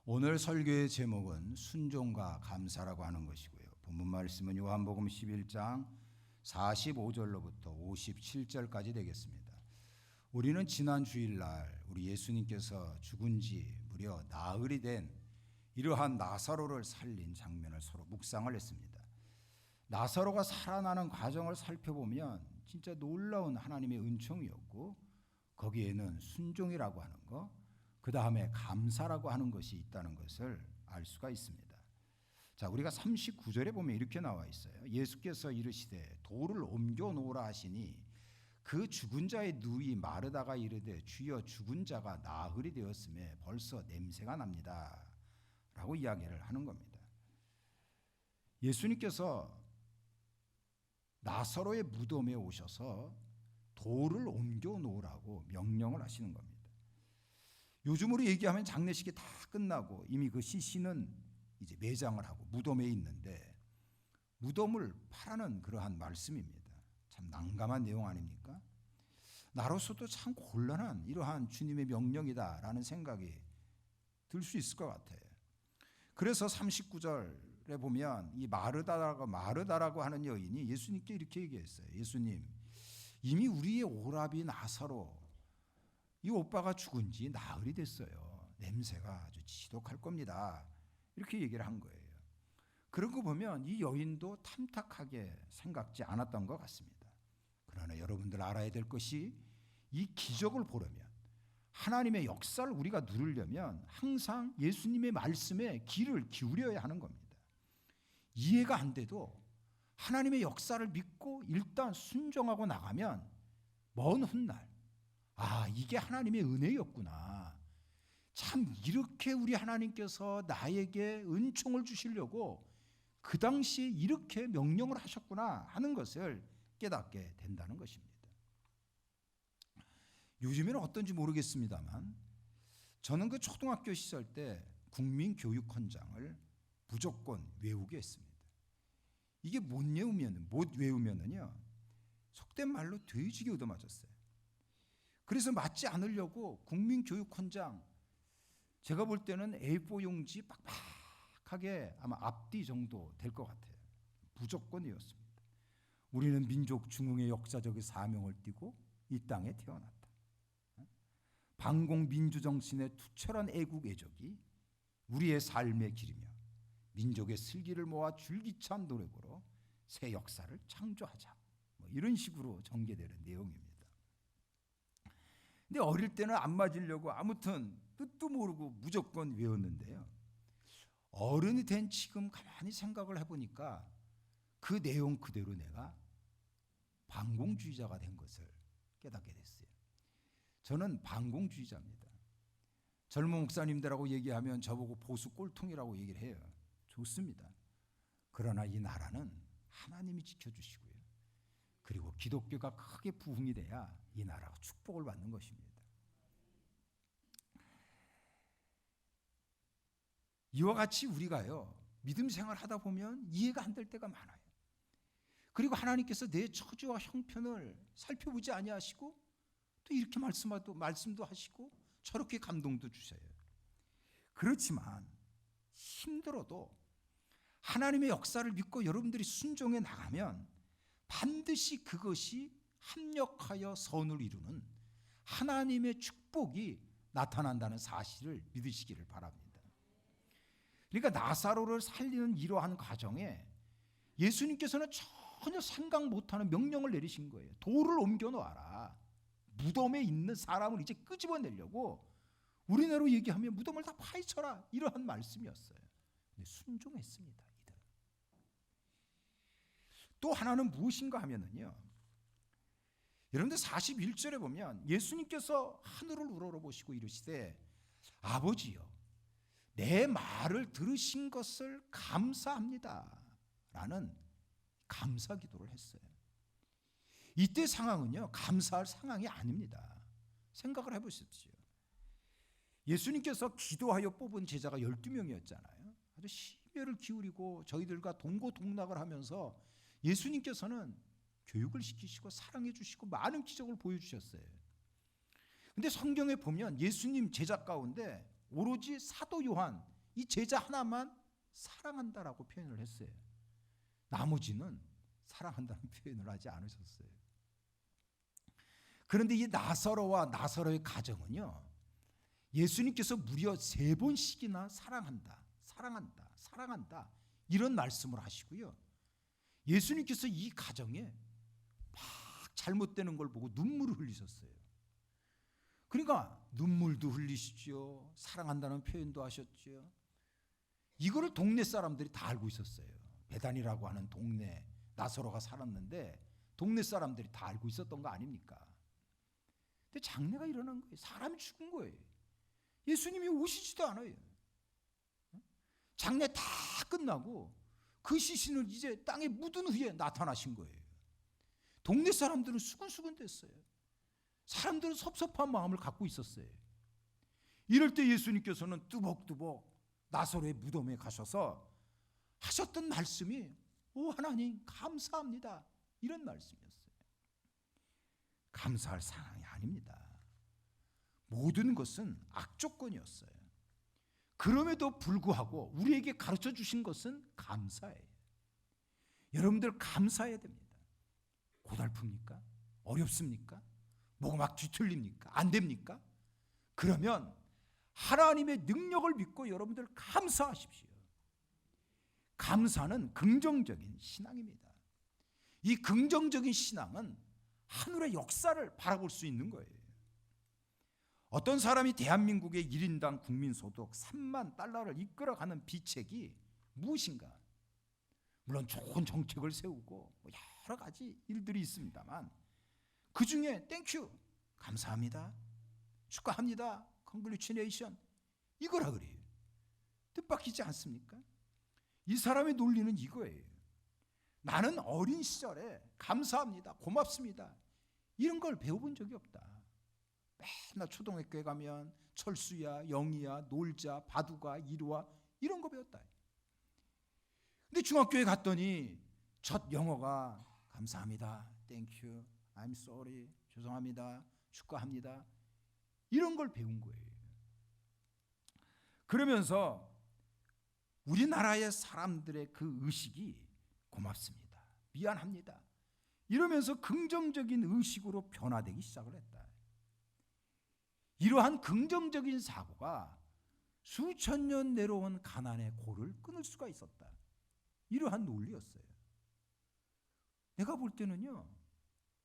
오늘 설교의 제목은 순종과 감사라고 하는 것이고요. 본문 말씀은 요한복음 11장 45절로부터 57절까지 되겠습니다. 우리는 지난 주일날 우리 예수님께서 죽은 지 무려 나흘이 된 이러한 나사로를 살린 장면을 서로 묵상을 했습니다. 나사로가 살아나는 과정을 살펴보면 진짜 놀라운 하나님의 은총이었고, 거기에는 순종이라고 하는 것, 그 다음에 감사라고 하는 것이 있다는 것을 알 수가 있습니다. 자, 우리가 39절에 보면 이렇게 나와 있어요. 예수께서 이르시되 돌을 옮겨 놓으라 하시니 그 죽은 자의 누이 마르다가 이르되 주여 죽은 자가 나흘이 되었음에 벌써 냄새가 납니다 라고 이야기를 하는 겁니다. 예수님께서 나사로의 무덤에 오셔서 돌을 옮겨 놓으라고 명령을 하시는 겁니다. 요즘으로 얘기하면 장례식이 다 끝나고 이미 그 시신은 이제 매장을 하고 무덤에 있는데 무덤을 파라는 그러한 말씀입니다. 참 난감한 내용 아닙니까? 나로서도 참 곤란한 이러한 주님의 명령이다라는 생각이 들 수 있을 것 같아요. 그래서 39절에 보면 이 마르다라고 하는 여인이 예수님께 이렇게 얘기했어요. 예수님, 이미 우리의 오라비 나사로 이 오빠가 죽은 지 나흘이 됐어요. 냄새가 아주 지독할 겁니다. 이렇게 얘기를 한 거예요. 그런 거 보면 이 여인도 탐탁하게 생각지 않았던 것 같습니다. 그러나 여러분들 알아야 될 것이, 이 기적을 보려면, 하나님의 역사를 우리가 누리려면 항상 예수님의 말씀에 귀를 기울여야 하는 겁니다. 이해가 안 돼도 하나님의 역사를 믿고 일단 순종하고 나가면 먼 훗날, 아, 이게 하나님의 은혜였구나. 참 이렇게 우리 하나님께서 나에게 은총을 주시려고 그 당시에 이렇게 명령을 하셨구나 하는 것을 깨닫게 된다는 것입니다. 요즘에는 어떤지 모르겠습니다만 저는 그 초등학교 시절 때 국민교육헌장을 무조건 외우게 했습니다. 이게 못 외우면은요, 속된 말로 돼지게 얻어맞았어요. 그래서 맞지 않으려고 국민교육헌장, 제가 볼 때는 A4 용지 빡빡하게 아마 앞뒤 정도 될 것 같아요. 무조건 외웠습니다. 우리는 민족 중흥의 역사적인 사명을 띠고 이 땅에 태어났다. 반공 민주정신의 투철한 애국 애적이 우리의 삶의 길이며 민족의 슬기를 모아 줄기찬 노력으로 새 역사를 창조하자. 이런 식으로 전개되는 내용입니다. 근데 어릴 때는 안 맞으려고 아무튼 뜻도 모르고 무조건 외웠는데요. 어른이 된 지금 가만히 생각을 해보니까 그 내용 그대로 내가 반공주의자가 된 것을 깨닫게 됐어요. 저는 반공주의자입니다. 젊은 목사님들하고 얘기하면 저보고 보수 꼴통이라고 얘기를 해요. 좋습니다. 그러나 이 나라는 하나님이 지켜주시고요. 그리고 기독교가 크게 부흥이 돼야 이 나라가 축복을 받는 것입니다. 이와 같이 우리가요, 믿음 생활 하다 보면 이해가 안 될 때가 많아요. 그리고 하나님께서 내 처지와 형편을 살펴보지 아니하시고 또 이렇게 말씀도 하시고 저렇게 감동도 주셔요. 그렇지만 힘들어도 하나님의 역사를 믿고 여러분들이 순종해 나가면 반드시 그것이 합력하여 선을 이루는 하나님의 축복이 나타난다는 사실을 믿으시기를 바랍니다. 그러니까 나사로를 살리는 이러한 과정에 예수님께서는 전혀 생각 못하는 명령을 내리신 거예요. 돌을 옮겨 놓아라. 무덤에 있는 사람을 이제 끄집어내려고, 우리나라로 얘기하면 무덤을 다 파헤쳐라, 이러한 말씀이었어요. 근데 순종했습니다. 이들은. 또 하나는 무엇인가 하면은요, 여러분들 41절에 보면 예수님께서 하늘을 우러러보시고 이르시되 아버지여, 내 말을 들으신 것을 감사합니다 라는 감사 기도를 했어요. 이때 상황은요, 감사할 상황이 아닙니다. 생각을 해보십시오. 예수님께서 기도하여 뽑은 제자가 12명이었잖아요. 아주 심혈을 기울이고 저희들과 동고동락을 하면서 예수님께서는 교육을 시키시고 사랑해 주시고 많은 기적을 보여주셨어요. 근데 성경에 보면 예수님 제자 가운데 오로지 사도 요한 이 제자 하나만 사랑한다라고 표현을 했어요. 나머지는 사랑한다는 표현을 하지 않으셨어요. 그런데 이 나사로와 나사로의 가정은요, 예수님께서 무려 3번씩이나 사랑한다, 사랑한다, 사랑한다 이런 말씀을 하시고요. 예수님께서 이 가정에 막 잘못되는 걸 보고 눈물을 흘리셨어요. 그러니까 눈물도 흘리시죠. 사랑한다는 표현도 하셨죠. 이거를 동네 사람들이 다 알고 있었어요. 베단이라고 하는 동네 나사로가 살았는데 동네 사람들이 다 알고 있었던 거 아닙니까? 근데 장례가 일어난 거예요. 사람이 죽은 거예요. 예수님이 오시지도 않아요. 장례 다 끝나고 그 시신을 이제 땅에 묻은 후에 나타나신 거예요. 동네 사람들은 수근수근 됐어요. 사람들은 섭섭한 마음을 갖고 있었어요. 이럴 때 예수님께서는 뚜벅뚜벅 나사로의 무덤에 가셔서 하셨던 말씀이 오 하나님 감사합니다 이런 말씀이었어요. 감사할 상황이 아닙니다. 모든 것은 악조건이었어요. 그럼에도 불구하고 우리에게 가르쳐 주신 것은 감사예요. 여러분들 감사해야 됩니다. 고달픕니까? 어렵습니까? 뭐가 막 뒤틀립니까? 안 됩니까? 그러면 하나님의 능력을 믿고 여러분들 감사하십시오. 감사는 긍정적인 신앙입니다. 이 긍정적인 신앙은 하늘의 역사를 바라볼 수 있는 거예요. 어떤 사람이 대한민국의 1인당 국민소득 3만 달러를 이끌어가는 비책이 무엇인가? 물론 좋은 정책을 세우고 여러 가지 일들이 있습니다만 그 중에 땡큐, 감사합니다, 축하합니다, 컨글리추레이션 이거라 그래요. 뜻밖이지 않습니까? 이 사람의 논리는 이거예요. 나는 어린 시절에 감사합니다, 고맙습니다 이런 걸 배워본 적이 없다. 맨날 초등학교에 가면 철수야, 영희야, 놀자, 바둑아, 이루와 이런 거 배웠다. 근데 중학교에 갔더니 첫 영어가 감사합니다, 땡큐, I'm sorry, 죄송합니다, 축하합니다 이런 걸 배운 거예요. 그러면서 우리나라의 사람들의 그 의식이 고맙습니다, 미안합니다 이러면서 긍정적인 의식으로 변화되기 시작을 했다. 이러한 긍정적인 사고가 수천 년 내려온 가난의 골을 끊을 수가 있었다. 이러한 논리였어요. 내가 볼 때는요,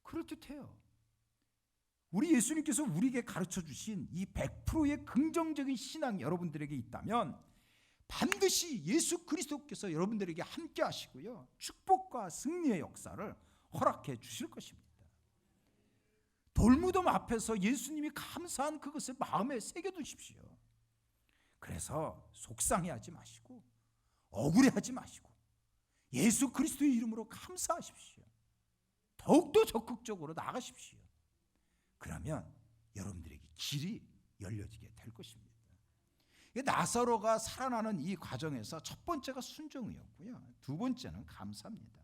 그럴듯해요. 우리 예수님께서 우리에게 가르쳐 주신 이 100%의 긍정적인 신앙이 여러분들에게 있다면 반드시 예수 그리스도께서 여러분들에게 함께 하시고요, 축복과 승리의 역사를 허락해 주실 것입니다. 돌무덤 앞에서 예수님이 감사한 그것을 마음에 새겨두십시오. 그래서 속상해하지 마시고 억울해하지 마시고 예수 그리스도의 이름으로 감사하십시오. 더욱더 적극적으로 나가십시오. 그러면 여러분들에게 길이 열려지게 될 것입니다. 나사로가 살아나는 이 과정에서 첫 번째가 순종이었고요, 두 번째는 감사입니다.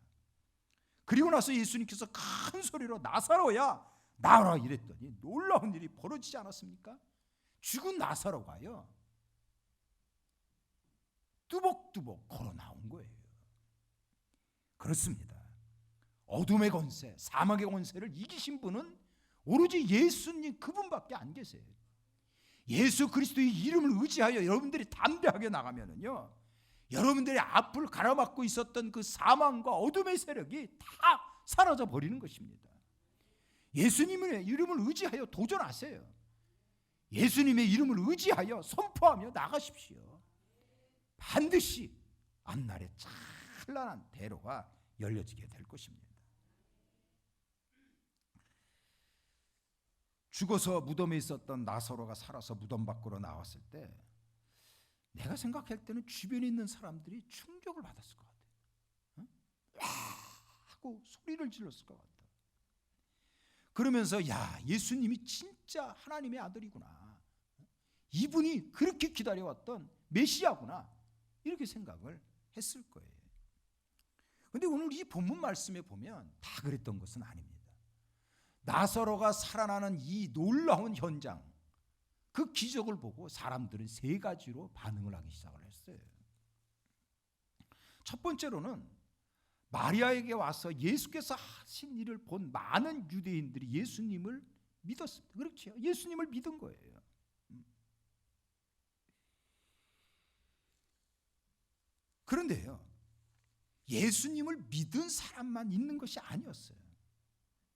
그리고 나서 예수님께서 큰 소리로 나사로야 나와라 이랬더니 놀라운 일이 벌어지지 않았습니까? 죽은 나사로가요 뚜벅뚜벅 걸어 나온 거예요. 그렇습니다. 어둠의 권세, 사막의 권세를 이기신 분은 오로지 예수님 그분밖에 안 계세요. 예수 그리스도의 이름을 의지하여 여러분들이 담대하게 나가면은요, 여러분들의 앞을 가로막고 있었던 그 사망과 어둠의 세력이 다 사라져 버리는 것입니다. 예수님의 이름을 의지하여 도전하세요. 예수님의 이름을 의지하여 선포하며 나가십시오. 반드시 앞날에 찬란한 대로가 열려지게 될 것입니다. 죽어서 무덤에 있었던 나사로가 살아서 무덤 밖으로 나왔을 때 내가 생각할 때는 주변에 있는 사람들이 충격을 받았을 것 같아요. 와 하고 소리를 질렀을 것 같아요. 그러면서 야, 예수님이 진짜 하나님의 아들이구나, 이분이 그렇게 기다려왔던 메시아구나 이렇게 생각을 했을 거예요. 그런데 오늘 이 본문 말씀에 보면 다 그랬던 것은 아닙니다. 나사로가 살아나는 이 놀라운 현장, 그 기적을 보고 사람들은 세 가지로 반응을 하기 시작을 했어요. 첫 번째로는 마리아에게 와서 예수께서 하신 일을 본 많은 유대인들이 예수님을 믿었습니다. 그렇죠. 예수님을 믿은 거예요. 그런데요, 예수님을 믿은 사람만 있는 것이 아니었어요.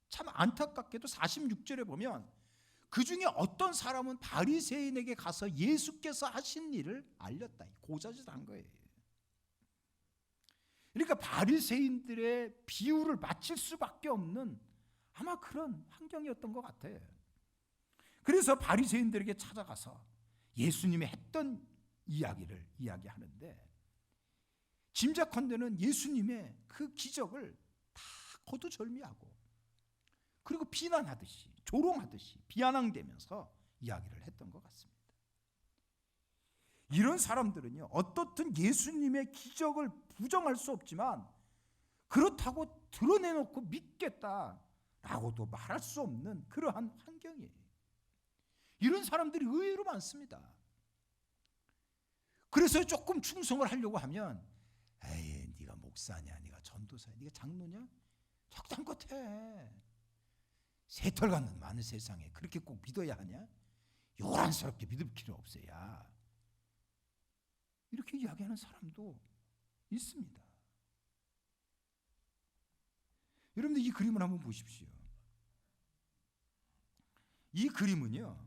참 안타깝게도 46절에 보면 그 중에 어떤 사람은 바리새인에게 가서 예수께서 하신 일을 알렸다. 고자질한 거예요. 그러니까 바리새인들의 비유를 맞출 수밖에 없는 아마 그런 환경이었던 것 같아요. 그래서 바리새인들에게 찾아가서 예수님이 했던 이야기를 이야기하는데, 짐작컨대는 예수님의 그 기적을 다 거두절미하고 그리고 비난하듯이 조롱하듯이 비아냥대면서 이야기를 했던 것 같습니다. 이런 사람들은요, 어떻든 예수님의 기적을 부정할 수 없지만 그렇다고 드러내놓고 믿겠다라고도 말할 수 없는 그러한 환경이에요. 이런 사람들이 의외로 많습니다. 그래서 조금 충성을 하려고 하면, 에이, 네가 목사냐, 네가 전도사냐, 네가 장로냐, 적당껏 해. 새털 같는 많은 세상에 그렇게 꼭 믿어야 하냐? 요란스럽게 믿을 필요 없어야. 이렇게 이야기하는 사람도 있습니다. 여러분들 이 그림을 한번 보십시오. 이 그림은요,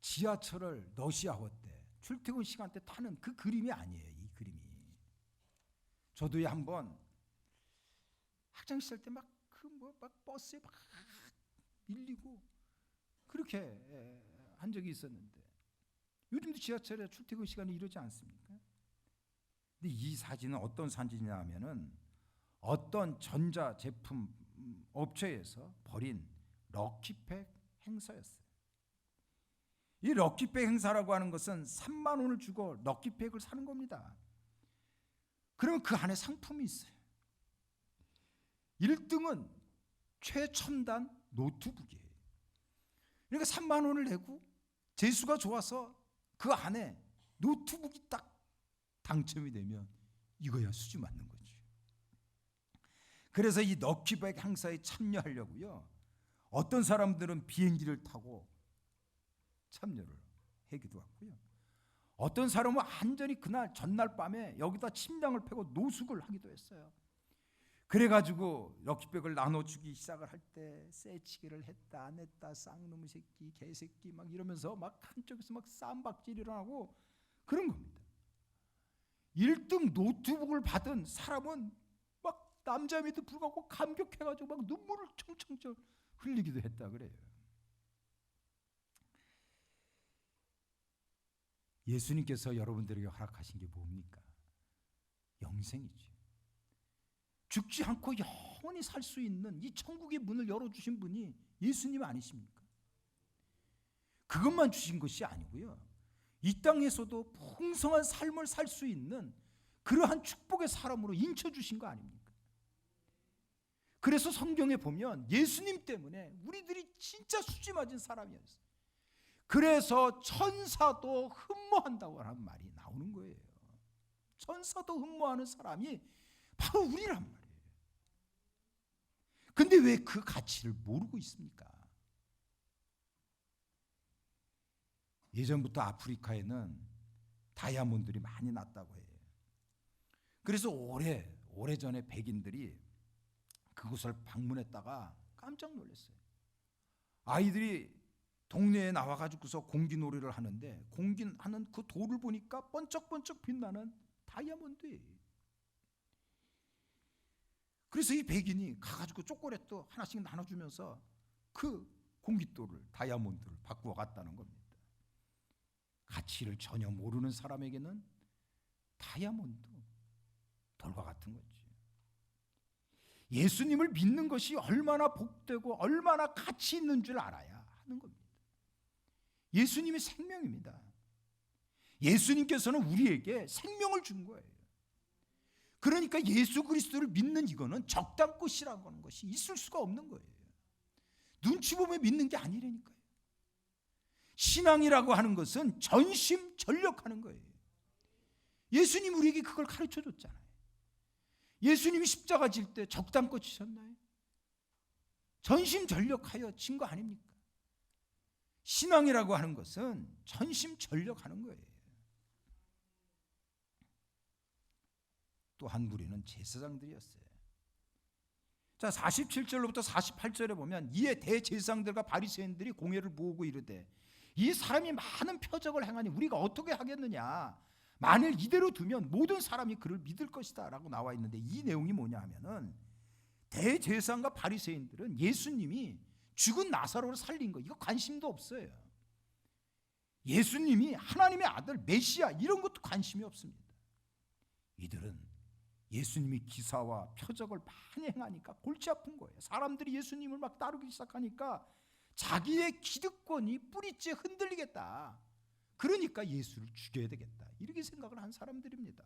지하철을 러시아워 때 출퇴근 시간 때 타는 그 그림이 아니에요. 이 그림이. 저도 한번 학창 시절 때 막 버스에 막 밀리고 그렇게 한 적이 있었는데, 요즘도 지하철에 출퇴근 시간이 이러지 않습니까? 근데 이 사진은 어떤 사진이냐 하면은 어떤 전자제품 업체에서 벌인 럭키팩 행사였어요. 이 럭키팩 행사라고 하는 것은 3만 원을 주고 럭키팩을 사는 겁니다. 그러면 그 안에 상품이 있어요. 1등은 최첨단 노트북이에요. 그러니까 3만 원을 내고 재수가 좋아서 그 안에 노트북이 딱 당첨이 되면 이거야 수지 맞는 거죠. 그래서 이 럭키백 행사에 참여하려고요, 어떤 사람들은 비행기를 타고 참여를 하기도 하고요, 어떤 사람은 완전히 그날 전날 밤에 여기다 침낭을 패고 노숙을 하기도 했어요. 그래가지고 럭키백을 나눠주기 시작을 할 때 쎄치기를 했다 안 했다, 쌍놈의 새끼 개새끼 막 이러면서 막 한쪽에서 막 쌈박질 일어나고 그런 겁니다. 1등 노트북을 받은 사람은 막 남자임에도 불구하고 감격해가지고 막 눈물을 청청청 흘리기도 했다 그래요. 예수님께서 여러분들에게 허락하신 게 뭡니까? 영생이죠. 죽지 않고 영원히 살 수 있는 이 천국의 문을 열어주신 분이 예수님 아니십니까? 그것만 주신 것이 아니고요, 이 땅에서도 풍성한 삶을 살 수 있는 그러한 축복의 사람으로 인쳐주신 거 아닙니까? 그래서 성경에 보면 예수님 때문에 우리들이 진짜 수지 맞은 사람이었어요. 그래서 천사도 흠모한다고 하는 말이 나오는 거예요. 천사도 흠모하는 사람이 바로 우리란 말이에요. 근데 왜 그 가치를 모르고 있습니까? 예전부터 아프리카에는 다이아몬드들이 많이 났다고 해요. 그래서 오래전에 백인들이 그곳을 방문했다가 깜짝 놀랐어요. 아이들이 동네에 나와가지고서 공기놀이를 하는데 공기하는 그 돌을 보니까 번쩍번쩍 빛나는 다이아몬드예요. 그래서 이 백인이 가가지고 초콜릿도 하나씩 나눠주면서 그 공깃돌을 다이아몬드를 바꾸어 갔다는 겁니다. 가치를 전혀 모르는 사람에게는 다이아몬드 돌과 같은 거지. 예수님을 믿는 것이 얼마나 복되고 얼마나 가치 있는 줄 알아야 하는 겁니다. 예수님이 생명입니다. 예수님께서는 우리에게 생명을 준 거예요. 그러니까 예수 그리스도를 믿는 이거는 적당것이라고 하는 것이 있을 수가 없는 거예요. 눈치 보며 믿는 게 아니라니까요. 신앙이라고 하는 것은 전심전력하는 거예요. 예수님 우리에게 그걸 가르쳐 줬잖아요. 예수님이 십자가 질 때 적당껏 지셨나요? 전심전력하여 진 거 아닙니까? 신앙이라고 하는 것은 전심전력하는 거예요. 또 한 무리는 제사장들이었어요. 자, 47절로부터 48절에 보면 이에 대제사장들과 바리새인들이 공회를 모으고 이르되 이 사람이 많은 표적을 행하니 우리가 어떻게 하겠느냐, 만일 이대로 두면 모든 사람이 그를 믿을 것이다 라고 나와 있는데, 이 내용이 뭐냐 하면은 대제사장과 바리새인들은 예수님이 죽은 나사로를 살린 거 이거 관심도 없어요. 예수님이 하나님의 아들 메시아 이런 것도 관심이 없습니다. 이들은 예수님이 기사와 표적을 많이 행하니까 골치 아픈 거예요. 사람들이 예수님을 막 따르기 시작하니까 자기의 기득권이 뿌리째 흔들리겠다. 그러니까 예수를 죽여야 되겠다. 이렇게 생각을 한 사람들입니다.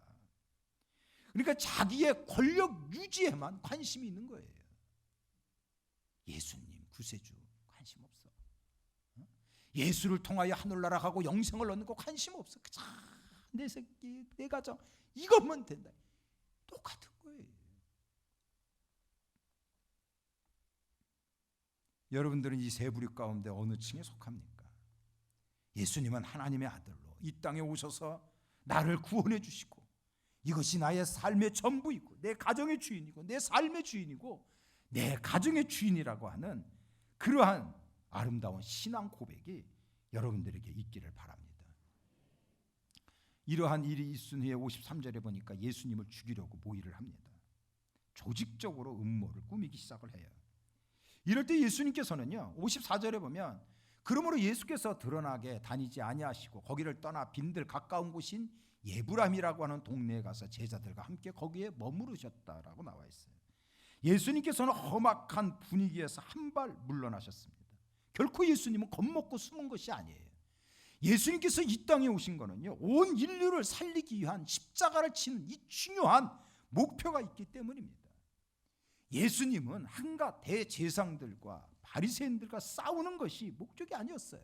그러니까 자기의 권력 유지에만 관심이 있는 거예요. 예수님 구세주 관심 없어. 예수를 통하여 하늘나라 가고 영생을 얻는 거 관심 없어. 내 새끼, 내 가정 이것만 된다. 똑같은 거예요. 여러분들은 이 세 부류 가운데 어느 층에 속합니까? 예수님은 하나님의 아들로 이 땅에 오셔서 나를 구원해 주시고 이것이 나의 삶의 전부이고 내 가정의 주인이고 내 삶의 주인이고 내 가정의 주인이라고 하는 그러한 아름다운 신앙 고백이 여러분들에게 있기를 바랍니다. 이러한 일이 있은 후에 53절에 보니까 예수님을 죽이려고 모의를 합니다. 조직적으로 음모를 꾸미기 시작을 해요. 이럴 때 예수님께서는요, 54절에 보면 그러므로 예수께서 드러나게 다니지 아니하시고 거기를 떠나 빈들 가까운 곳인 예브람이라고 하는 동네에 가서 제자들과 함께 거기에 머무르셨다라고 나와 있어요. 예수님께서는 험악한 분위기에서 한 발 물러나셨습니다. 결코 예수님은 겁먹고 숨은 것이 아니에요. 예수님께서 이 땅에 오신 거는요, 온 인류를 살리기 위한 십자가를 치는 이 중요한 목표가 있기 때문입니다. 예수님은 한갓 대제사장들과 바리새인들과 싸우는 것이 목적이 아니었어요.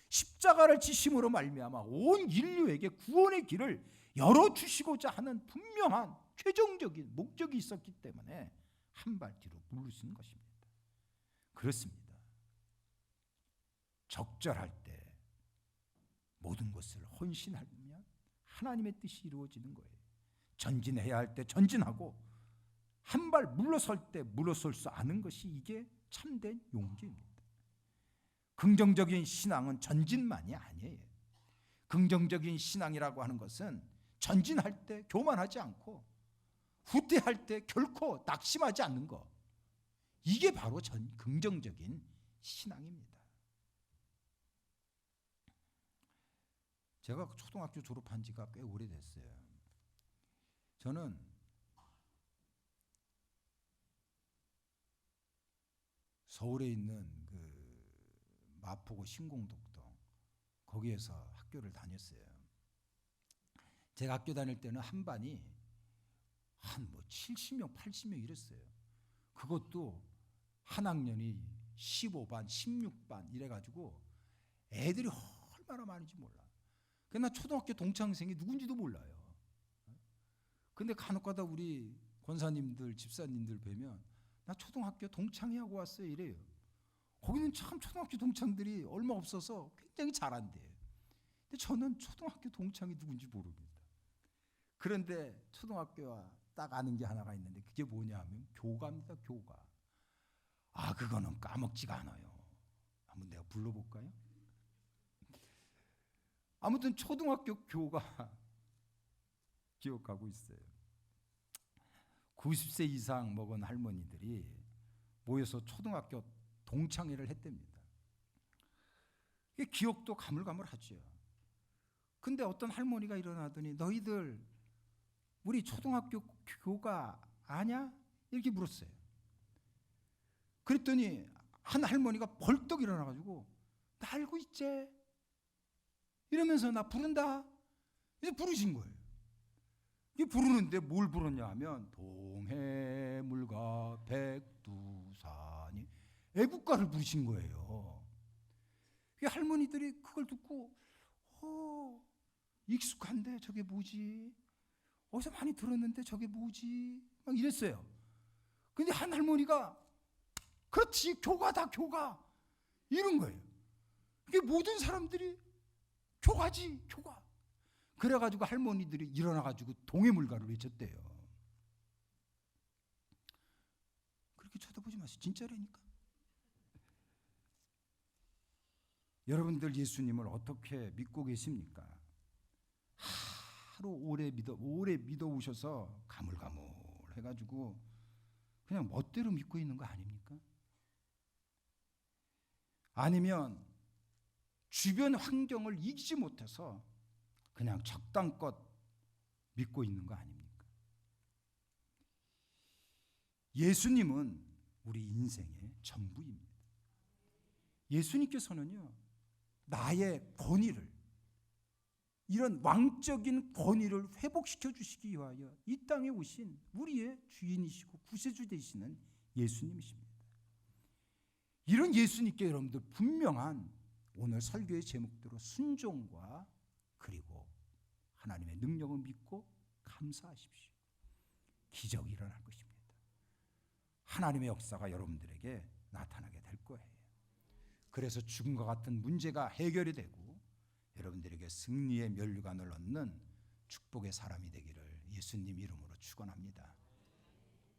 십자가를 지심으로 말미암아 온 인류에게 구원의 길을 열어주시고자 하는 분명한 최종적인 목적이 있었기 때문에 한 발 뒤로 물러서는 것입니다. 그렇습니다. 적절할 때 모든 것을 헌신하면 하나님의 뜻이 이루어지는 거예요. 전진해야 할 때 전진하고 한 발 물러설 때 물러설 수 않은 것이 이게 참된 용기입니다. 긍정적인 신앙은 전진만이 아니에요. 긍정적인 신앙이라고 하는 것은 전진할 때 교만하지 않고 후퇴할 때 결코 낙심하지 않는 것, 이게 바로 긍정적인 신앙입니다. 제가 초등학교 졸업한 지가 꽤 오래됐어요. 저는 서울에 있는 그 마포구 신공덕동 거기에서 학교를 다녔어요. 제가 학교 다닐 때는 한 반이 한 70명, 80명 이랬어요. 그것도 한 학년이 15반, 16반 이래가지고 애들이 얼마나 많은지 몰라. 나 초등학교 동창생이 누군지도 몰라요. 근데 간혹가다 우리 권사님들, 집사님들 뵈면 나 초등학교 동창회하고 왔어요 이래요. 거기는 참 초등학교 동창들이 얼마 없어서 굉장히 잘한대요. 근데 저는 초등학교 동창이 누군지 모릅니다. 그런데 초등학교와 딱 아는 게 하나가 있는데 그게 뭐냐 하면 교가입니다. 교가. 그거는 까먹지가 않아요. 한번 내가 불러볼까요? 아무튼 초등학교 교가 기억하고 있어요. 90세 이상 먹은 할머니들이 모여서 초등학교 동창회를 했답니다. 기억도 가물가물하죠. 근데 어떤 할머니가 일어나더니 너희들 우리 초등학교 교가 아냐? 이렇게 물었어요. 그랬더니 한 할머니가 벌떡 일어나가지고 나 알고 있지? 이러면서 나 부른다. 이제 부르신 거예요. 이게 부르는데 뭘 부르냐 하면 동해물과 백두산이 애국가를 부르신 거예요. 이 할머니들이 그걸 듣고 익숙한데 저게 뭐지? 어디서 많이 들었는데 저게 뭐지? 막 이랬어요. 근데 한 할머니가 그렇지, 교가다, 교가, 이런 거예요. 이게 모든 사람들이 교가지, 교가. 그래가지고 할머니들이 일어나가지고 동해물가를 외쳤대요. 그렇게 쳐다보지 마세요. 진짜라니까. 여러분들 예수님을 어떻게 믿고 계십니까? 하루 오래 믿어오셔서 가물가물해가지고 그냥 멋대로 믿고 있는 거 아닙니까? 아니면 주변 환경을 이기지 못해서 그냥 적당껏 믿고 있는 거 아닙니까? 예수님은 우리 인생의 전부입니다. 예수님께서는요, 나의 권위를, 이런 왕적인 권위를 회복시켜 주시기 위하여 이 땅에 오신 우리의 주인이시고 구세주 되시는 예수님이십니다. 이런 예수님께 여러분들 분명한 오늘 설교의 제목대로 순종과 그리고 하나님의 능력을 믿고 감사하십시오. 기적이 일어날 것입니다. 하나님의 역사가 여러분들에게 나타나게 될 거예요. 그래서 죽음과 같은 문제가 해결이 되고 여러분들에게 승리의 면류관을 얻는 축복의 사람이 되기를 예수님 이름으로 축원합니다.